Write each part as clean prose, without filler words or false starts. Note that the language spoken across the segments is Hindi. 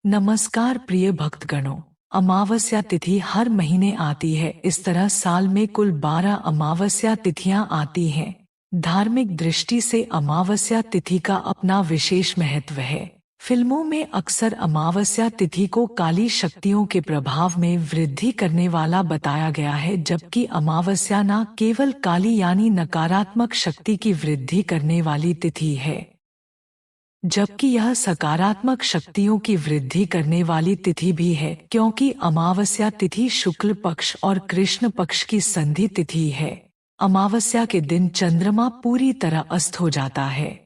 नमस्कार प्रिय भक्तगणों। अमावस्या तिथि हर महीने आती है। इस तरह साल में कुल 12 अमावस्या तिथियां आती हैं। धार्मिक दृष्टि से अमावस्या तिथि का अपना विशेष महत्व है। फिल्मों में अक्सर अमावस्या तिथि को काली शक्तियों के प्रभाव में वृद्धि करने वाला बताया गया है, जबकि अमावस्या न केवल काली यानी नकारात्मक शक्ति की वृद्धि करने वाली तिथि है, जबकि यह सकारात्मक शक्तियों की वृद्धि करने वाली तिथि भी है, क्योंकि अमावस्या तिथि शुक्ल पक्ष और कृष्ण पक्ष की संधि तिथि है। अमावस्या के दिन चंद्रमा पूरी तरह अस्त हो जाता है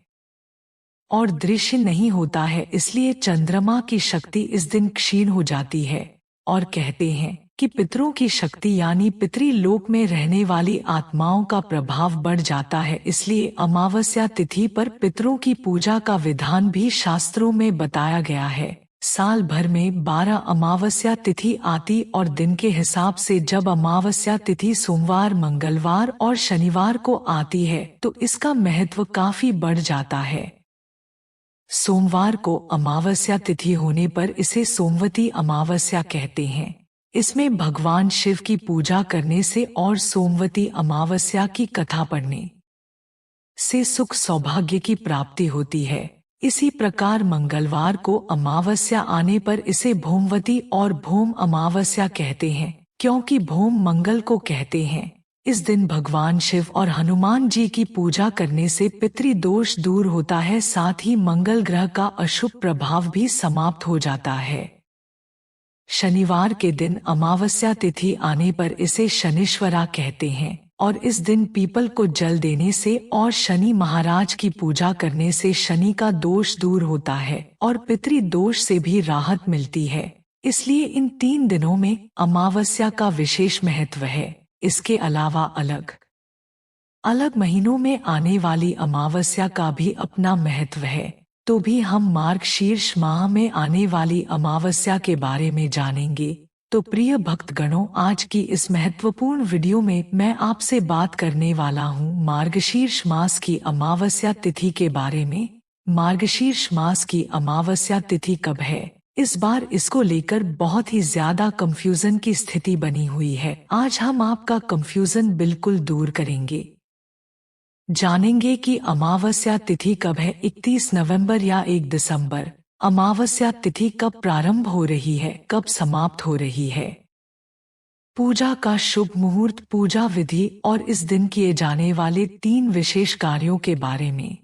और दृश्य नहीं होता है, इसलिए चंद्रमा की शक्ति इस दिन क्षीण हो जाती है और कहते हैं कि पितरों की शक्ति यानी पितृलोक में रहने वाली आत्माओं का प्रभाव बढ़ जाता है। इसलिए अमावस्या तिथि पर पितरों की पूजा का विधान भी शास्त्रों में बताया गया है। साल भर में 12 अमावस्या तिथि आती और दिन के हिसाब से जब अमावस्या तिथि सोमवार, मंगलवार और शनिवार को आती है तो इसका महत्व काफी बढ़ जाता है। सोमवार को अमावस्या तिथि होने पर इसे सोमवती अमावस्या कहते हैं। इसमें भगवान शिव की पूजा करने से और सोमवती अमावस्या की कथा पढ़ने से सुख सौभाग्य की प्राप्ति होती है। इसी प्रकार मंगलवार को अमावस्या आने पर इसे भौमवती और भौम अमावस्या कहते हैं, क्योंकि भौम मंगल को कहते हैं। इस दिन भगवान शिव और हनुमान जी की पूजा करने से पितृदोष दूर होता है, साथ ही मंगल ग्रह का अशुभ प्रभाव भी समाप्त हो जाता है। शनिवार के दिन अमावस्या तिथि आने पर इसे शनिश्वरा कहते हैं और इस दिन पीपल को जल देने से और शनि महाराज की पूजा करने से शनि का दोष दूर होता है और पितृदोष से भी राहत मिलती है। इसलिए इन 3 दिनों में अमावस्या का विशेष महत्व है। इसके अलावा अलग अलग महीनों में आने वाली अमावस्या का भी अपना महत्व है। तो भी हम मार्गशीर्ष माह में आने वाली अमावस्या के बारे में जानेंगे। तो प्रिय भक्तगणों, आज की इस महत्वपूर्ण वीडियो में मैं आपसे बात करने वाला हूँ मार्गशीर्ष मास की अमावस्या तिथि के बारे में। मार्गशीर्ष मास की अमावस्या तिथि कब है? इस बार इसको लेकर बहुत ही ज्यादा कंफ्यूजन की स्थिति बनी हुई है। आज हम आपका कंफ्यूजन बिल्कुल दूर करेंगे। जानेंगे कि अमावस्या तिथि कब है, 31 नवंबर या 1 दिसंबर। अमावस्या तिथि कब प्रारंभ हो रही है, कब समाप्त हो रही है। पूजा का शुभ मुहूर्त, पूजा विधि और इस दिन किए जाने वाले 3 विशेष कार्यों के बारे में।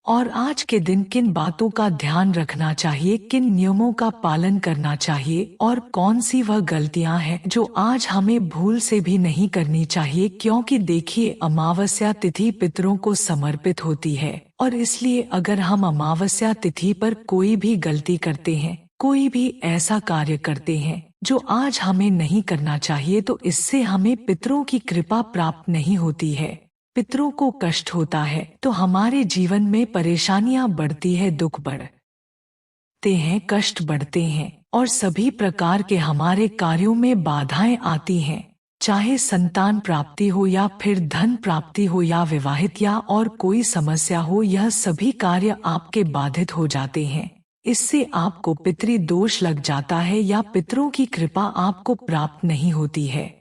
और आज के दिन किन बातों का ध्यान रखना चाहिए, किन नियमों का पालन करना चाहिए और कौन सी वह गलतियां हैं जो आज हमें भूल से भी नहीं करनी चाहिए। क्योंकि देखिए, अमावस्या तिथि पितरों को समर्पित होती है और इसलिए अगर हम अमावस्या तिथि पर कोई भी गलती करते हैं, कोई भी ऐसा कार्य करते हैं जो आज हमें नहीं करना चाहिए, तो इससे हमें पितरों की कृपा प्राप्त नहीं होती है। पितरों को कष्ट होता है तो हमारे जीवन में परेशानियां बढ़ती है, दुख बढ़ते हैं, कष्ट बढ़ते हैं और सभी प्रकार के हमारे कार्यों में बाधाएं आती हैं। चाहे संतान प्राप्ति हो या फिर धन प्राप्ति हो या विवाहित या और कोई समस्या हो, यह सभी कार्य आपके बाधित हो जाते हैं। इससे आपको पितृदोष लग जाता है या पितरों की कृपा आपको प्राप्त नहीं होती है।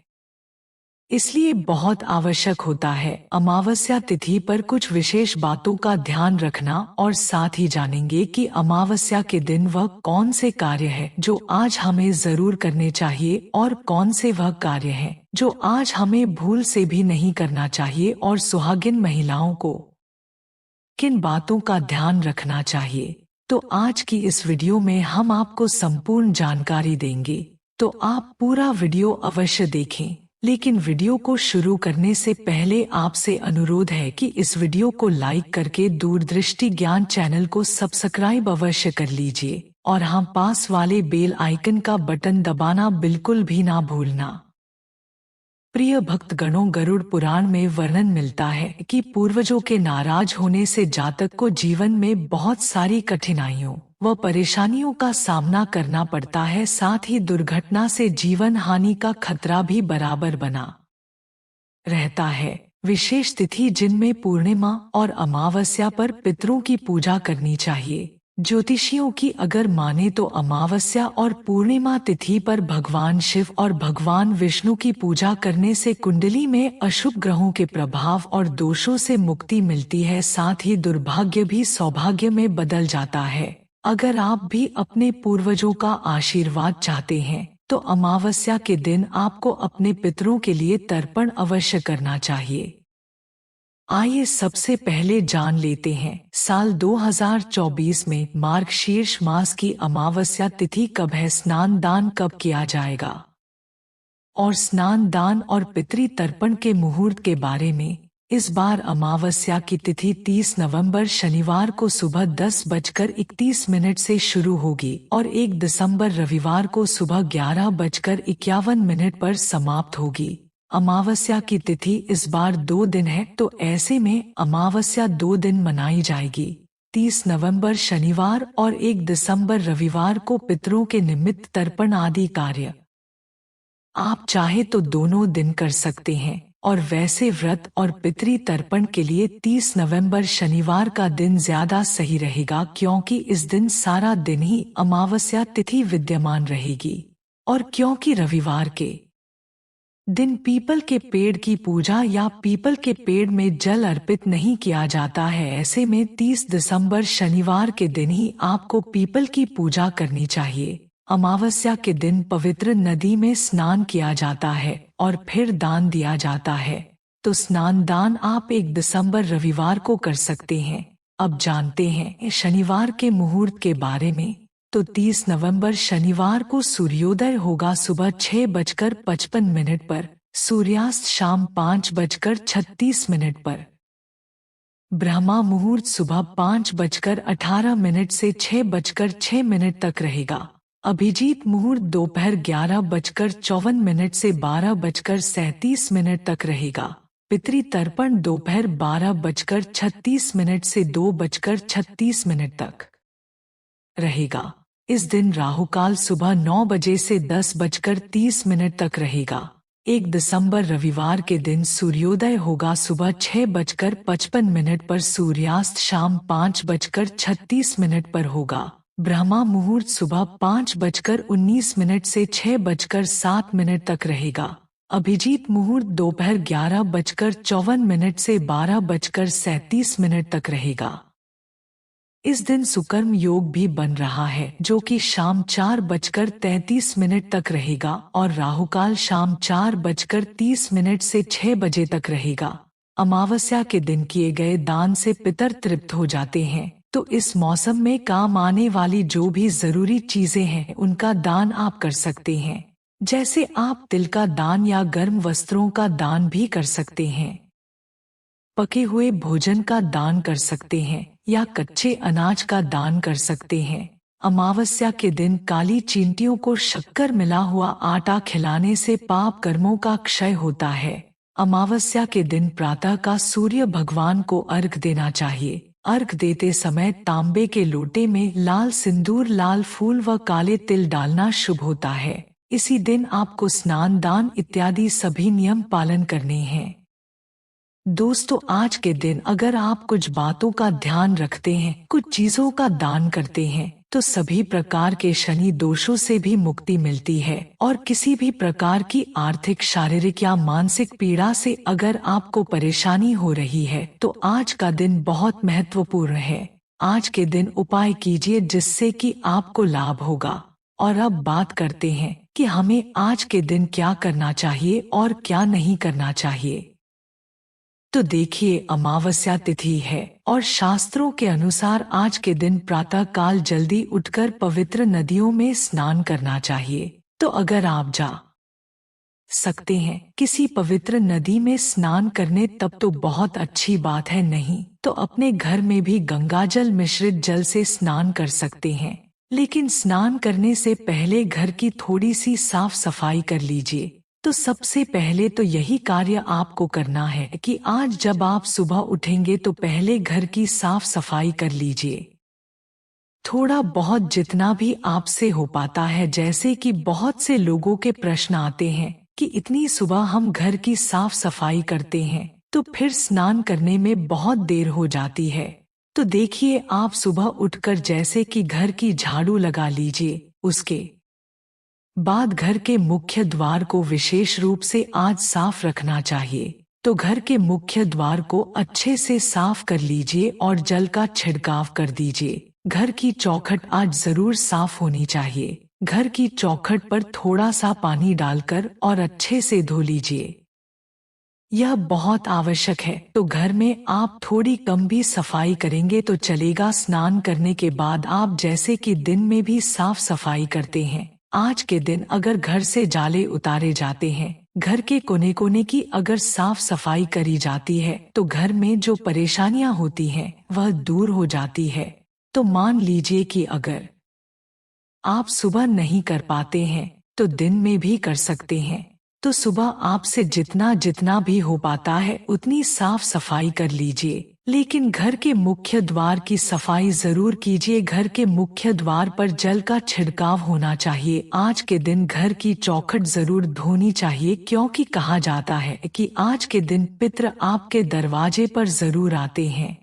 इसलिए बहुत आवश्यक होता है अमावस्या तिथि पर कुछ विशेष बातों का ध्यान रखना और साथ ही जानेंगे कि अमावस्या के दिन वह कौन से कार्य है जो आज हमें जरूर करने चाहिए और कौन से वह कार्य हैं जो आज हमें भूल से भी नहीं करना चाहिए और सुहागिन महिलाओं को किन बातों का ध्यान रखना चाहिए। तो आज की इस वीडियो में हम आपको संपूर्ण जानकारी देंगे, तो आप पूरा वीडियो अवश्य देखें। लेकिन वीडियो को शुरू करने से पहले आपसे अनुरोध है कि इस वीडियो को लाइक करके दूरदृष्टि ज्ञान चैनल को सब्सक्राइब अवश्य कर लीजिए और हाँ, पास वाले बेल आइकन का बटन दबाना बिल्कुल भी ना भूलना। प्रिय भक्तगणों, गरुड़ पुराण में वर्णन मिलता है कि पूर्वजों के नाराज होने से जातक को जीवन में बहुत सारी कठिनाइयों व परेशानियों का सामना करना पड़ता है। साथ ही दुर्घटना से जीवन हानि का खतरा भी बराबर बना रहता है। विशेष तिथि जिनमें पूर्णिमा और अमावस्या पर पितरों की पूजा करनी चाहिए। ज्योतिषियों की अगर माने तो अमावस्या और पूर्णिमा तिथि पर भगवान शिव और भगवान विष्णु की पूजा करने से कुंडली में अशुभ ग्रहों के प्रभाव और दोषों से मुक्ति मिलती है, साथ ही दुर्भाग्य भी सौभाग्य में बदल जाता है। अगर आप भी अपने पूर्वजों का आशीर्वाद चाहते हैं तो अमावस्या के दिन आपको अपने पितरों के लिए तर्पण अवश्य करना चाहिए। आइए सबसे पहले जान लेते हैं साल 2024 में मार्गशीर्ष मास की अमावस्या तिथि कब है, स्नान दान कब किया जाएगा और स्नान दान और पितृ तर्पण के मुहूर्त के बारे में। इस बार अमावस्या की तिथि 30 नवंबर शनिवार को सुबह 10:31 से शुरू होगी और 1 दिसंबर रविवार को सुबह 11:51 पर समाप्त होगी। अमावस्या की तिथि इस बार 2 दिन है, तो ऐसे में अमावस्या 2 दिन मनाई जाएगी। 30 नवंबर शनिवार और 1 दिसंबर रविवार को पितरों के निमित्त तर्पण आदि कार्य आप चाहे तो दोनों दिन कर सकते हैं, और वैसे व्रत और पितृ तर्पण के लिए 30 नवंबर शनिवार का दिन ज्यादा सही रहेगा, क्योंकि इस दिन सारा दिन ही अमावस्या तिथि विद्यमान रहेगी और क्योंकि रविवार के दिन पीपल के पेड़ की पूजा या पीपल के पेड़ में जल अर्पित नहीं किया जाता है, ऐसे में 30 दिसंबर शनिवार के दिन ही आपको पीपल की पूजा करनी चाहिए। अमावस्या के दिन पवित्र नदी में स्नान किया जाता है और फिर दान दिया जाता है, तो स्नान दान आप 1 दिसंबर रविवार को कर सकते हैं। अब जानते हैं शनिवार के मुहूर्त के बारे में। तो 30 नवंबर शनिवार को सूर्योदय होगा सुबह 6:55 पर, सूर्यास्त शाम 5:36 पर। ब्रह्मा मुहूर्त सुबह 5:18 से 6:06 तक रहेगा। अभिजीत मुहूर्त दोपहर 11:54 से 12:37 तक रहेगा। पितृ तर्पण दोपहर 12:36 से 2:36 तक रहेगा। इस दिन राहुकाल सुबह 9 बजे से 10:30 तक रहेगा। 1 दिसंबर रविवार के दिन सूर्योदय होगा सुबह 6:55 पर, सूर्यास्त शाम 5:36 पर होगा। ब्रह्मा मुहूर्त सुबह 5:19 से 6:07 तक रहेगा। अभिजीत मुहूर्त दोपहर 11:54 से 12:37 तक रहेगा। इस दिन सुकर्म योग भी बन रहा है, जो कि शाम 4:33 तक रहेगा और राहुकाल शाम 4:30 से 6 बजे तक रहेगा। अमावस्या के दिन किए गए दान से पितर तृप्त हो जाते हैं, तो इस मौसम में काम आने वाली जो भी जरूरी चीजें हैं उनका दान आप कर सकते हैं। जैसे आप तिल का दान या गर्म वस्त्रों का दान भी कर सकते हैं, पके हुए भोजन का दान कर सकते हैं या कच्चे अनाज का दान कर सकते हैं। अमावस्या के दिन काली चींटियों को शक्कर मिला हुआ आटा खिलाने से पाप कर्मों का क्षय होता है। अमावस्या के दिन प्रातः का सूर्य भगवान को अर्घ देना चाहिए। अर्घ देते समय तांबे के लोटे में लाल सिंदूर, लाल फूल व काले तिल डालना शुभ होता है। इसी दिन आपको स्नान दान इत्यादि सभी नियम पालन करने हैं। दोस्तों, आज के दिन अगर आप कुछ बातों का ध्यान रखते हैं, कुछ चीजों का दान करते हैं, तो सभी प्रकार के शनि दोषों से भी मुक्ति मिलती है और किसी भी प्रकार की आर्थिक, शारीरिक या मानसिक पीड़ा से अगर आपको परेशानी हो रही है तो आज का दिन बहुत महत्वपूर्ण है। आज के दिन उपाय कीजिए जिससे कि आपको लाभ होगा। और अब बात करते हैं कि हमें आज के दिन क्या करना चाहिए और क्या नहीं करना चाहिए। तो देखिए, अमावस्या तिथि है और शास्त्रों के अनुसार आज के दिन प्रातः काल जल्दी उठकर पवित्र नदियों में स्नान करना चाहिए। तो अगर आप जा सकते हैं किसी पवित्र नदी में स्नान करने तब तो बहुत अच्छी बात है, नहीं तो अपने घर में भी गंगाजल मिश्रित जल से स्नान कर सकते हैं। लेकिन स्नान करने से पहले घर की थोड़ी सी साफ सफाई कर लीजिए। तो सबसे पहले तो यही कार्य आपको करना है कि आज जब आप सुबह उठेंगे तो पहले घर की साफ सफाई कर लीजिए। थोड़ा बहुत जितना भी आपसे हो पाता है, जैसे कि बहुत से लोगों के प्रश्न आते हैं कि इतनी सुबह हम घर की साफ सफाई करते हैं तो फिर स्नान करने में बहुत देर हो जाती है। तो देखिए, आप सुबह उठकर जैसे कि घर की झाड़ू लगा लीजिए, उसके बाद घर के मुख्य द्वार को विशेष रूप से आज साफ रखना चाहिए। तो घर के मुख्य द्वार को अच्छे से साफ कर लीजिए और जल का छिड़काव कर दीजिए। घर की चौखट आज जरूर साफ होनी चाहिए। घर की चौखट पर थोड़ा सा पानी डालकर और अच्छे से धो लीजिए। यह बहुत आवश्यक है। तो घर में आप थोड़ी कम भी सफाई करेंगे तो चलेगा। स्नान करने के बाद आप जैसे कि दिन में भी साफ सफाई करते हैं, आज के दिन अगर घर से जाले उतारे जाते हैं, घर के कोने कोने की अगर साफ सफाई करी जाती है तो घर में जो परेशानियां होती हैं वह दूर हो जाती है। तो मान लीजिए कि अगर आप सुबह नहीं कर पाते हैं तो दिन में भी कर सकते हैं। तो सुबह आपसे जितना जितना भी हो पाता है उतनी साफ सफाई कर लीजिए, लेकिन घर के मुख्य द्वार की सफाई जरूर कीजिए। घर के मुख्य द्वार पर जल का छिड़काव होना चाहिए। आज के दिन घर की चौखट जरूर धोनी चाहिए, क्योंकि कहा जाता है कि आज के दिन पितृ आपके दरवाजे पर जरूर आते हैं।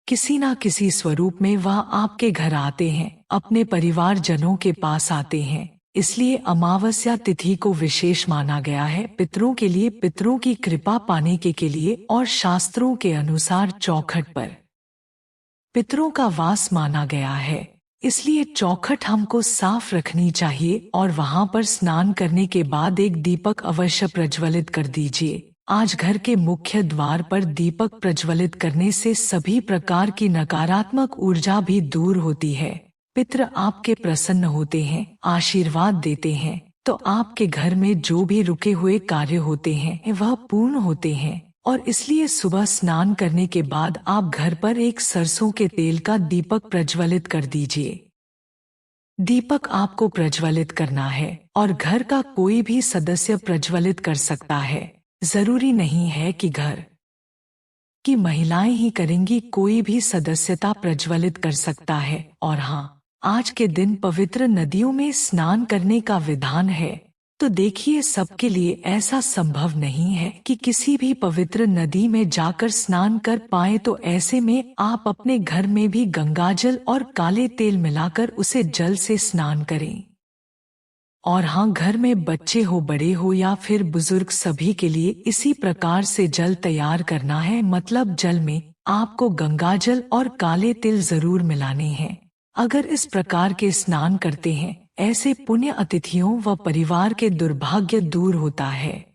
किसी ना किसी स्वरूप में वह आपके घर आते हैं, अपने परिवारजनों के पास आते हैं। इसलिए अमावस्या तिथि को विशेष माना गया है पितरों के लिए, पितरों की कृपा पाने के लिए। और शास्त्रों के अनुसार चौखट पर पितरों का वास माना गया है, इसलिए चौखट हमको साफ रखनी चाहिए। और वहां पर स्नान करने के बाद एक दीपक अवश्य प्रज्वलित कर दीजिए। आज घर के मुख्य द्वार पर दीपक प्रज्वलित करने से सभी प्रकार की नकारात्मक ऊर्जा भी दूर होती है। पितृ आपके प्रसन्न होते हैं, आशीर्वाद देते हैं। तो आपके घर में जो भी रुके हुए कार्य होते हैं वह पूर्ण होते हैं। और इसलिए सुबह स्नान करने के बाद आप घर पर एक सरसों के तेल का दीपक प्रज्वलित कर दीजिए। दीपक आपको प्रज्वलित करना है और घर का कोई भी सदस्य प्रज्वलित कर सकता है। जरूरी नहीं है कि घर की महिलाएं ही करेंगी, कोई भी सदस्यता प्रज्वलित कर सकता है। और हाँ, आज के दिन पवित्र नदियों में स्नान करने का विधान है। तो देखिए, सबके लिए ऐसा संभव नहीं है कि किसी भी पवित्र नदी में जाकर स्नान कर पाए। तो ऐसे में आप अपने घर में भी गंगाजल और काले तेल मिलाकर उसे जल से स्नान करें। और हाँ, घर में बच्चे हो, बड़े हो या फिर बुजुर्ग, सभी के लिए इसी प्रकार से जल तैयार करना है। मतलब जल में आपको गंगाजल और काले तिल जरूर मिलाने हैं। अगर इस प्रकार के स्नान करते हैं, ऐसे पुण्य अतिथियों व परिवार के दुर्भाग्य दूर होता है।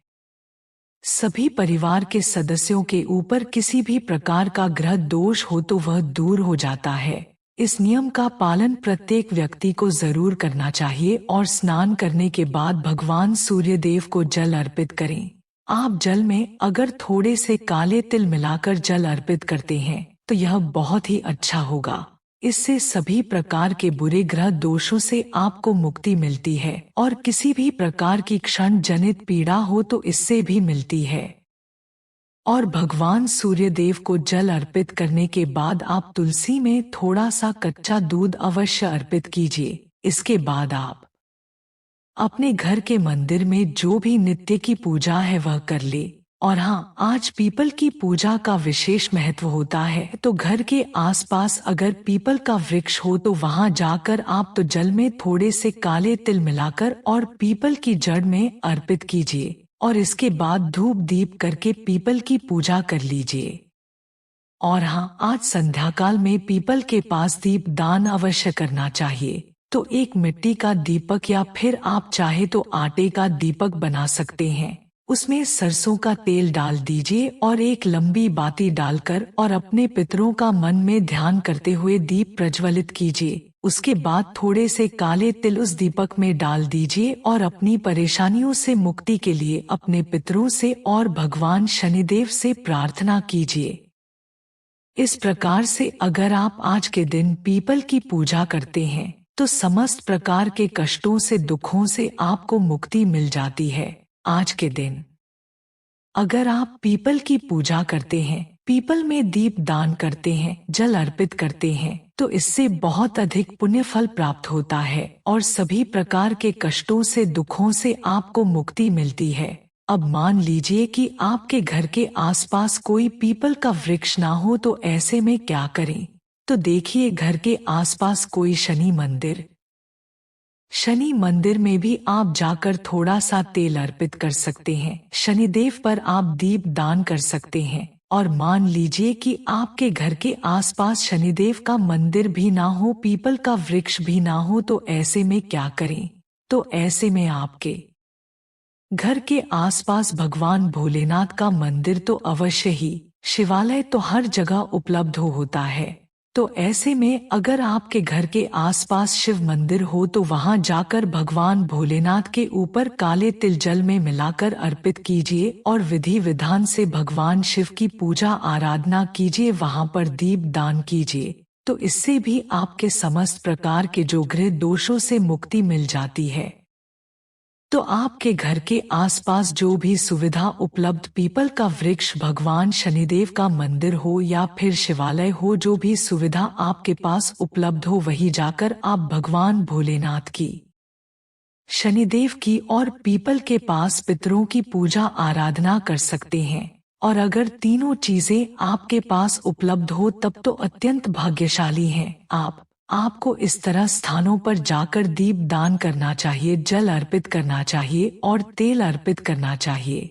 सभी परिवार के सदस्यों के ऊपर किसी भी प्रकार का ग्रह दोष हो तो वह दूर हो जाता है। इस नियम का पालन प्रत्येक व्यक्ति को जरूर करना चाहिए। और स्नान करने के बाद भगवान सूर्यदेव को जल अर्पित करें। आप जल में अगर थोड़े से काले तिल मिलाकर जल अर्पित करते हैं तो यह बहुत ही अच्छा होगा। इससे सभी प्रकार के बुरे ग्रह दोषों से आपको मुक्ति मिलती है और किसी भी प्रकार की क्षण जनित पीड़ा हो तो इससे भी मिलती है। और भगवान सूर्यदेव को जल अर्पित करने के बाद आप तुलसी में थोड़ा सा कच्चा दूध अवश्य अर्पित कीजिए। इसके बाद आप अपने घर के मंदिर में जो भी नित्य की पूजा है वह कर ले। और हाँ, आज पीपल की पूजा का विशेष महत्व होता है। तो घर के आसपास अगर पीपल का वृक्ष हो तो वहां जाकर आप तो जल में थोड़े से काले तिल मिलाकर और पीपल की जड़ में अर्पित कीजिए। और इसके बाद धूप दीप करके पीपल की पूजा कर लीजिए। और हाँ, आज संध्या काल में पीपल के पास दीप दान अवश्य करना चाहिए। तो एक मिट्टी का दीपक या फिर आप चाहे तो आटे का दीपक बना सकते हैं। उसमें सरसों का तेल डाल दीजिए और एक लंबी बाती डालकर और अपने पितरों का मन में ध्यान करते हुए दीप प्रज्वलित कीजिए। उसके बाद थोड़े से काले तिल उस दीपक में डाल दीजिए और अपनी परेशानियों से मुक्ति के लिए अपने पितरों से और भगवान शनिदेव से प्रार्थना कीजिए। इस प्रकार से अगर आप आज के दिन पीपल की पूजा करते हैं तो समस्त प्रकार के कष्टों से, दुखों से आपको मुक्ति मिल जाती है। आज के दिन अगर आप पीपल की पूजा करते हैं, पीपल में दीप दान करते हैं, जल अर्पित करते हैं, तो इससे बहुत अधिक पुण्य फल प्राप्त होता है और सभी प्रकार के कष्टों से, दुखों से आपको मुक्ति मिलती है। अब मान लीजिए कि आपके घर के आसपास कोई पीपल का वृक्ष ना हो, तो ऐसे में क्या करें? तो देखिए, घर के आसपास कोई शनि मंदिर में भी आप जाकर थोड़ा सा तेल अर्पित कर सकते हैं। शनिदेव पर आप दीप दान कर सकते हैं। और मान लीजिए कि आपके घर के आसपास शनिदेव का मंदिर भी ना हो, पीपल का वृक्ष भी ना हो, तो ऐसे में क्या करें? तो ऐसे में आपके घर के आसपास भगवान भोलेनाथ का मंदिर तो अवश्य ही, शिवालय तो हर जगह उपलब्ध होता है। तो ऐसे में अगर आपके घर के आसपास शिव मंदिर हो, तो वहां जाकर भगवान भोलेनाथ के ऊपर काले तिल जल में मिलाकर अर्पित कीजिए और विधि विधान से भगवान शिव की पूजा आराधना कीजिए, वहां पर दीप दान कीजिए। तो इससे भी आपके समस्त प्रकार के जो गृह दोषों से मुक्ति मिल जाती है। तो आपके घर के आसपास जो भी सुविधा उपलब्ध, पीपल का वृक्ष, भगवान शनिदेव का मंदिर हो या फिर शिवालय हो, जो भी सुविधा आपके पास उपलब्ध हो, वही जाकर आप भगवान भोलेनाथ की, शनिदेव की और पीपल के पास पितरों की पूजा आराधना कर सकते हैं। और अगर तीनों चीजें आपके पास उपलब्ध हो तब तो अत्यंत भाग्यशाली हैं आप। आपको इस तरह स्थानों पर जाकर दीप दान करना चाहिए, जल अर्पित करना चाहिए और तेल अर्पित करना चाहिए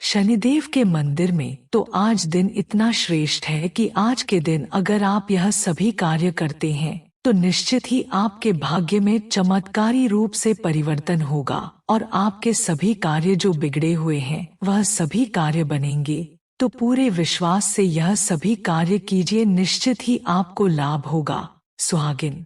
शनिदेव के मंदिर में। तो आज दिन इतना श्रेष्ठ है कि आज के दिन अगर आप यह सभी कार्य करते हैं तो निश्चित ही आपके भाग्य में चमत्कारी रूप से परिवर्तन होगा और आपके सभी कार्य जो बिगड़े हुए हैं वह सभी कार्य बनेंगे। तो पूरे विश्वास से यह सभी कार्य कीजिए, निश्चित ही आपको लाभ होगा। सुहागिन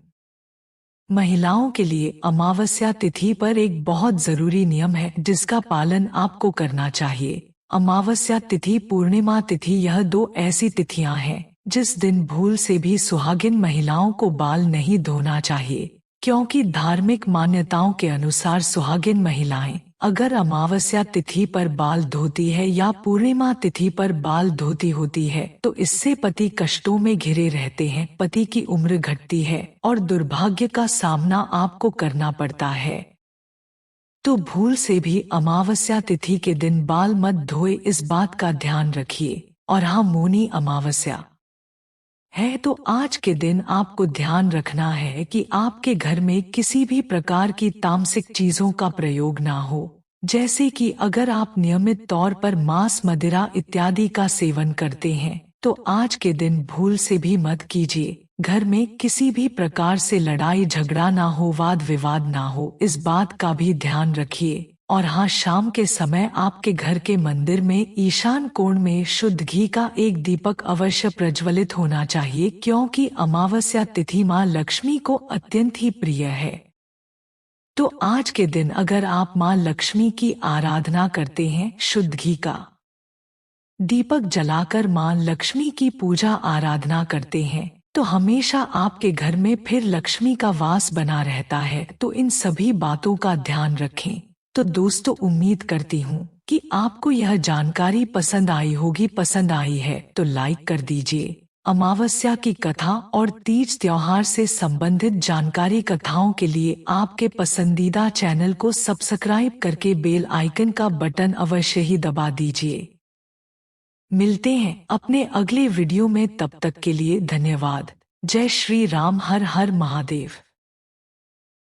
महिलाओं के लिए अमावस्या तिथि पर एक बहुत जरूरी नियम है जिसका पालन आपको करना चाहिए। अमावस्या तिथि, पूर्णिमा तिथि, यह दो ऐसी तिथियां हैं जिस दिन भूल से भी सुहागिन महिलाओं को बाल नहीं धोना चाहिए, क्योंकि धार्मिक मान्यताओं के अनुसार सुहागिन महिलाएं अगर अमावस्या तिथि पर बाल धोती है या पूर्णिमा तिथि पर बाल धोती होती है तो इससे पति कष्टों में घिरे रहते हैं, पति की उम्र घटती है और दुर्भाग्य का सामना आपको करना पड़ता है। तो भूल से भी अमावस्या तिथि के दिन बाल मत धोए, इस बात का ध्यान रखिए। और हाँ, मौनी अमावस्या है तो आज के दिन आपको ध्यान रखना है कि आपके घर में किसी भी प्रकार की तामसिक चीजों का प्रयोग ना हो। जैसे कि अगर आप नियमित तौर पर मांस, मदिरा इत्यादि का सेवन करते हैं तो आज के दिन भूल से भी मत कीजिए। घर में किसी भी प्रकार से लड़ाई झगड़ा ना हो, वाद विवाद ना हो, इस बात का भी ध्यान रखिए। और हाँ, शाम के समय आपके घर के मंदिर में ईशान कोण में शुद्ध घी का एक दीपक अवश्य प्रज्वलित होना चाहिए, क्योंकि अमावस्या तिथि माँ लक्ष्मी को अत्यंत ही प्रिय है। तो आज के दिन अगर आप माँ लक्ष्मी की आराधना करते हैं, शुद्ध घी का दीपक जलाकर माँ लक्ष्मी की पूजा आराधना करते हैं, तो हमेशा आपके घर में फिर लक्ष्मी का वास बना रहता है। तो इन सभी बातों का ध्यान रखें। तो दोस्तों, उम्मीद करती हूँ कि आपको यह जानकारी पसंद आई होगी। पसंद आई है तो लाइक कर दीजिए। अमावस्या की कथा और तीज त्योहार से संबंधित जानकारी कथाओं के लिए आपके पसंदीदा चैनल को सब्सक्राइब करके बेल आइकन का बटन अवश्य ही दबा दीजिए। मिलते हैं अपने अगले वीडियो में, तब तक के लिए धन्यवाद। जय श्री राम, हर हर महादेव।